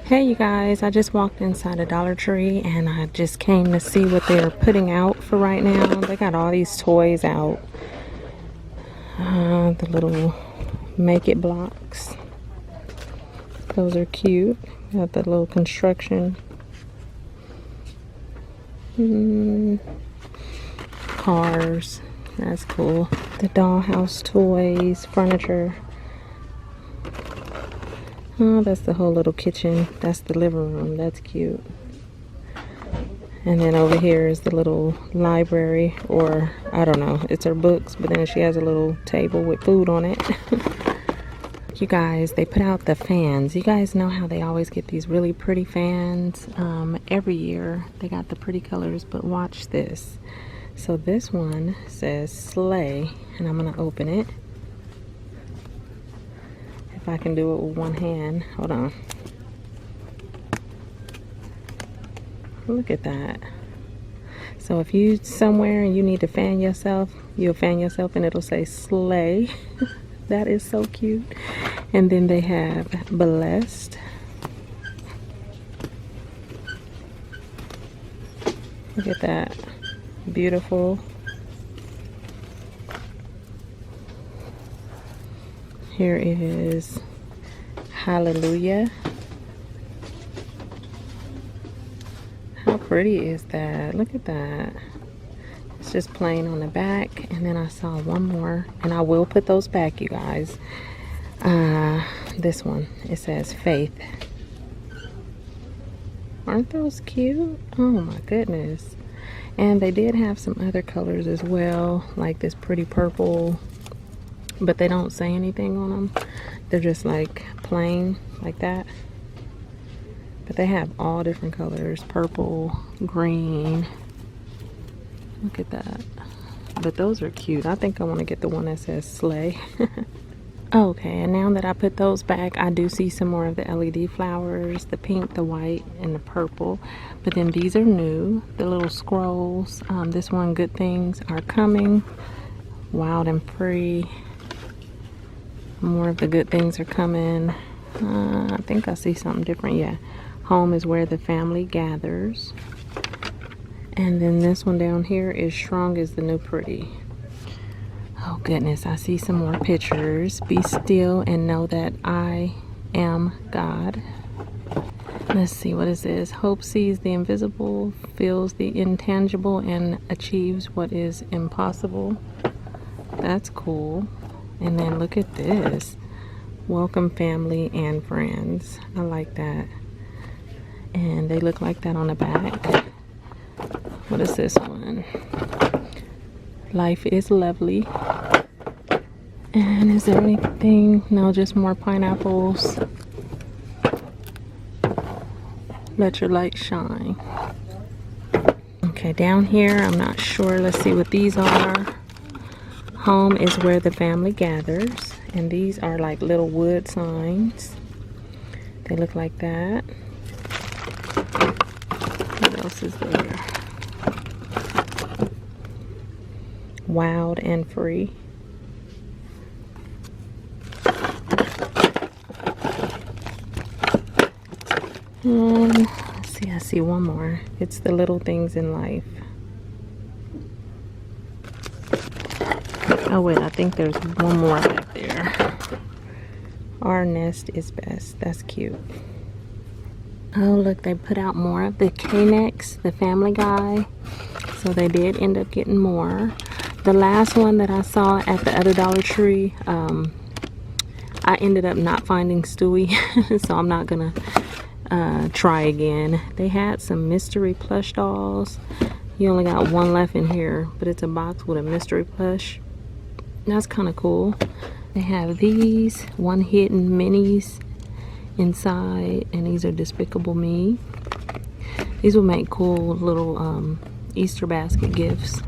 Hey you guys, I just walked inside a Dollar Tree and I just came to see what they're putting out for right now. They got all these toys out. The little make it blocks. Those are cute. Got the little construction. Cars. That's cool. The dollhouse toys, furniture. Oh, that's the whole little kitchen. That's the living room. That's cute. And then over here is the little library, or I don't know, it's her books, but then she has a little table with food on it. You guys, they put out the fans. You guys know how they always get these really pretty fans every year. They got the pretty colors, but watch this. So this one says sleigh, and I'm gonna open it. If I can do it with one hand. Hold on. Look at that. So if you somewhere and you need to fan yourself, you'll fan yourself and it'll say sleigh. That is so cute. And then they have blessed. Look at that. Beautiful. Here is hallelujah. How pretty is that? Look at that. It's just plain on the back. And then I saw one more, and I will put those back, you guys. This one, it says faith. Aren't those cute? Oh my goodness. And they did have some other colors as well, like this pretty purple, but they don't say anything on them. They're just like plain like that. But they have all different colors, purple, green. Look at that. But those are cute. I think I want to get the one that says sleigh. Okay, and now that I put those back, I do see some more of the LED flowers, the pink, the white, and the purple. But then these are new, the little scrolls. This one, good things are coming. Wild and free. More of the good things are coming. I think I see something different. Yeah, home is where the family gathers. And then this one down here is strong is the new pretty. Oh goodness, I see some more pictures. Be still and know that I am God. Let's see, what is this? Hope sees the invisible, feels the intangible, and achieves what is impossible. That's cool. And then look at this. Welcome family and friends. I like that. And they look like that on the back. What is this one? Life is lovely. And is there anything? No, just more pineapples. Let your light shine. Okay, down here, I'm not sure. Let's see what these are. Home is where the family gathers. And these are like little wood signs. They look like that. What else is there? Wild and free. Let's see, I see one more. It's the little things in life. Oh wait, I think there's one more back there. Our nest is best. That's cute. Oh look, they put out more of the K-necks, the Family Guy. So they did end up getting more. The last one that I saw at the other Dollar Tree, I ended up not finding Stewie, so I'm not gonna try again. They had some mystery plush dolls. You only got one left in here, but it's a box with a mystery plush. That's kind of cool. They have these one hidden minis inside, and these are Despicable Me. These will make cool little Easter basket gifts.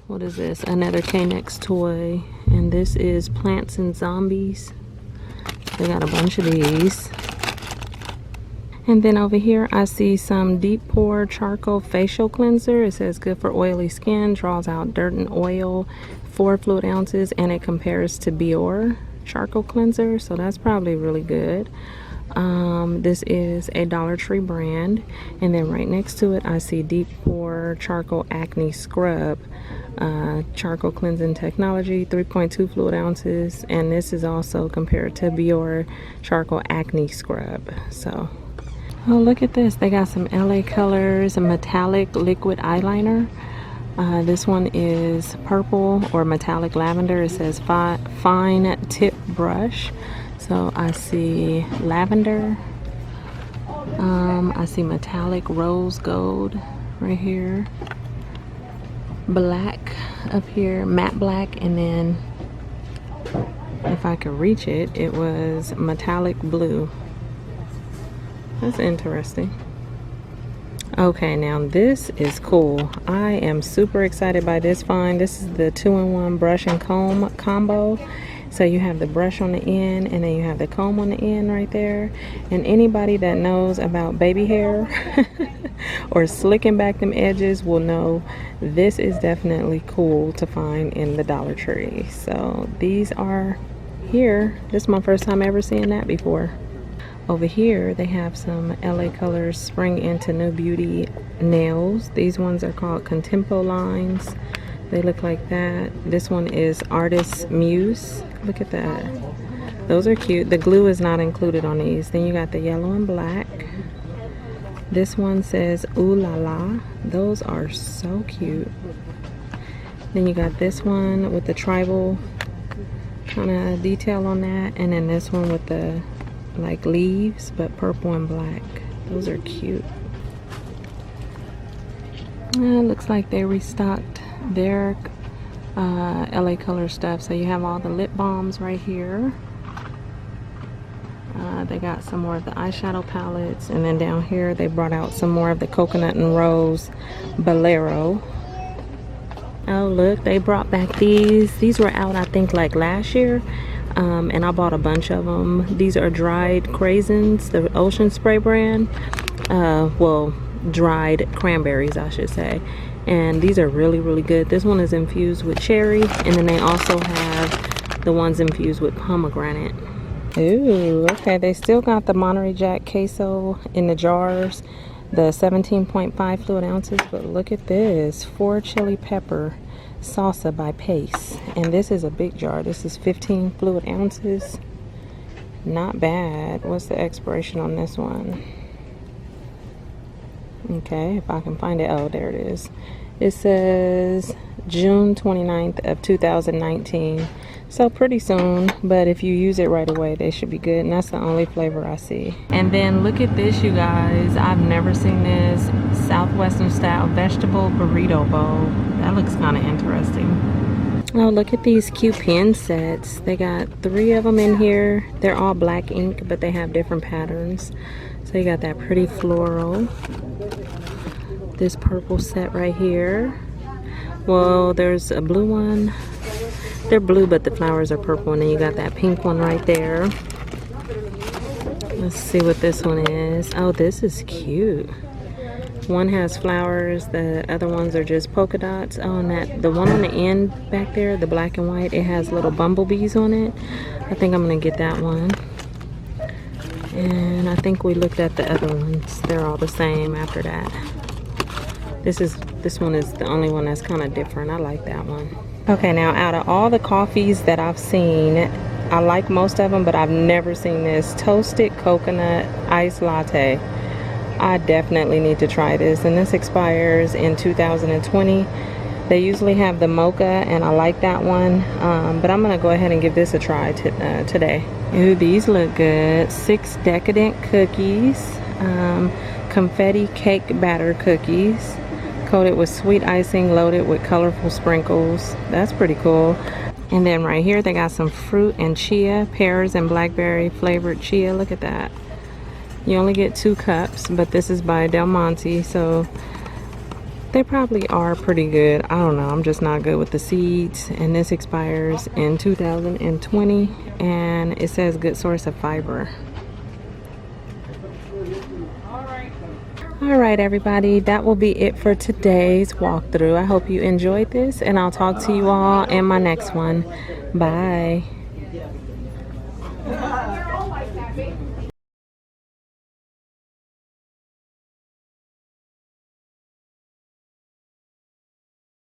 What is this? Another K-Nex toy. And this is Plants and Zombies. They got a bunch of these. And then over here I see some deep pore charcoal facial cleanser. It says good for oily skin, draws out dirt and oil, 4 fluid ounces, and it compares to Biore charcoal cleanser, so that's probably really good. This is a Dollar Tree brand, and then right next to it I see Deep Pore Charcoal Acne Scrub, charcoal cleansing technology, 3.2 fluid ounces, and this is also compared to Biore Charcoal Acne Scrub. So, oh, look at this, they got some LA Colors, a metallic liquid eyeliner. This one is purple or metallic lavender. It says fine tip brush. So I see lavender, I see metallic rose gold right here, black up here, matte black, and then if I could reach it, it was metallic blue. That's interesting. Okay, now this is cool. I am super excited by this find. This is the 2-in-1 brush and comb combo. So you have the brush on the end, and then you have the comb on the end right there. And anybody that knows about baby hair or slicking back them edges will know this is definitely cool to find in the Dollar Tree. So these are here. This is my first time ever seeing that before. Over here they have some LA Colors Spring Into New Beauty nails. These ones are called Contempo lines. They look like that. This one is Artist Muse. Look at that. Those are cute. The glue is not included on these. Then you got the yellow and black. This one says Ooh La La. Those are so cute. Then you got this one with the tribal kind of detail on that. And then this one with the like leaves, but purple and black. Those are cute. Looks like they restocked their LA Color stuff. So you have all the lip balms right here. They got some more of the eyeshadow palettes, and then down here they brought out some more of the Coconut and Rose Bolero. Oh look, they brought back these were out I think like last year. And I bought a bunch of them. These are dried craisins, the Ocean Spray brand. Well, dried cranberries I should say. And these are really, really good. This one is infused with cherry, and then they also have the ones infused with pomegranate. Ooh, okay, they still got the Monterey Jack queso in the jars, the 17.5 fluid ounces, but look at this, 4 chili pepper salsa by Pace, and this is a big jar. This is 15 fluid ounces. Not bad. What's the expiration on this one? Okay, if I can find it. Oh, there it is. It says June 29th of 2019, so pretty soon, but if you use it right away they should be good, and that's the only flavor I see. And then look at this, you guys. I've never seen this Southwestern style vegetable burrito bowl. That looks kind of interesting. Oh, look at these cute pen sets. They got 3 of them in here. They're all black ink, but they have different patterns. So you got that pretty floral, this purple set right here. Well, there's a blue one. They're blue, but the flowers are purple, and then you got that pink one right there. Let's see what this one is. Oh, this is cute. One has flowers, the other ones are just polka dots. Oh, and that the one on the end back there, the black and white, it has little bumblebees on it. I think I'm gonna get that one. And I think we looked at the other ones. They're all the same after that. This one is the only one that's kind of different. I like that one. Okay, now out of all the coffees that I've seen, I like most of them, but I've never seen this toasted coconut iced latte. I definitely need to try this, and this expires in 2020. They usually have the mocha, and I like that one, but I'm gonna go ahead and give this a try today. Ooh, these look good. 6 decadent cookies, confetti cake batter cookies, coated with sweet icing, loaded with colorful sprinkles. That's pretty cool. And then right here they got some fruit and chia, pears and blackberry flavored chia. Look at that. You only get 2 cups, but this is by Del Monte, so they probably are pretty good. I don't know, I'm just not good with the seeds. And this expires in 2020, and it says good source of fiber. Alright everybody, that will be it for today's walkthrough. I hope you enjoyed this, and I'll talk to you all in my next one. Bye.